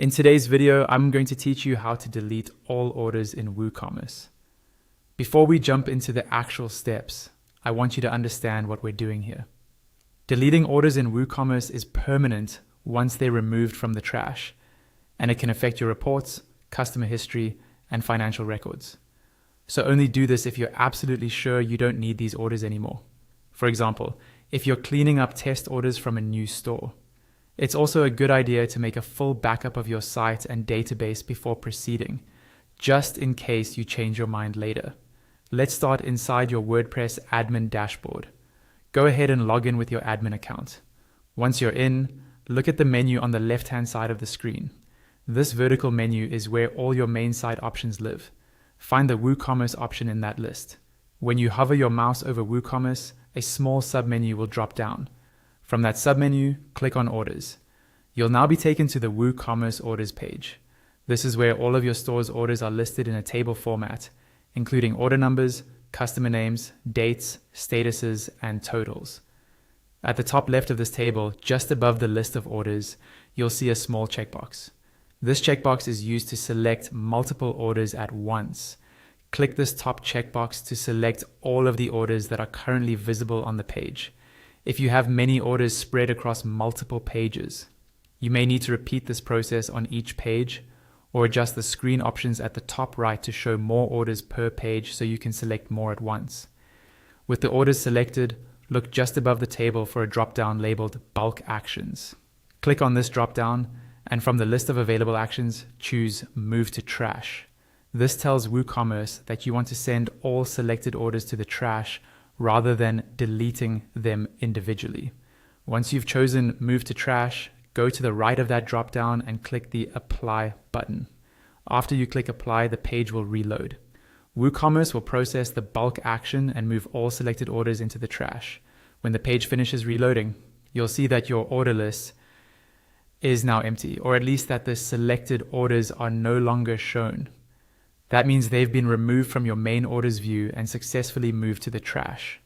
In today's video, I'm going to teach you how to delete all orders in WooCommerce. Before we jump into the actual steps, I want you to understand what we're doing here. Deleting orders in WooCommerce is permanent once they're removed from the trash, and it can affect your reports, customer history, and financial records. So only do this if you're absolutely sure you don't need these orders anymore. For example, if you're cleaning up test orders from a new store. It's also a good idea to make a full backup of your site and database before proceeding, just in case you change your mind later. Let's start inside your WordPress admin dashboard. Go ahead and log in with your admin account. Once you're in, look at the menu on the left-hand side of the screen. This vertical menu is where all your main site options live. Find the WooCommerce option in that list. When you hover your mouse over WooCommerce, a small submenu will drop down. From that submenu, click on Orders. You'll now be taken to the WooCommerce Orders page. This is where all of your store's orders are listed in a table format, including order numbers, customer names, dates, statuses, and totals. At the top left of this table, just above the list of orders, you'll see a small checkbox. This checkbox is used to select multiple orders at once. Click this top checkbox to select all of the orders that are currently visible on the page. If you have many orders spread across multiple pages, you may need to repeat this process on each page or adjust the screen options at the top right to show more orders per page so you can select more at once. With the orders selected, look just above the table for a drop-down labeled Bulk Actions. Click on this drop-down, and from the list of available actions, choose Move to Trash. This tells WooCommerce that you want to send all selected orders to the trash rather than deleting them individually. Once you've chosen Move to Trash, go to the right of that drop-down and click the Apply button. After you click Apply, the page will reload. WooCommerce will process the bulk action and move all selected orders into the trash. When the page finishes reloading, you'll see that your order list is now empty, or at least that the selected orders are no longer shown. That means they've been removed from your main orders view and successfully moved to the trash.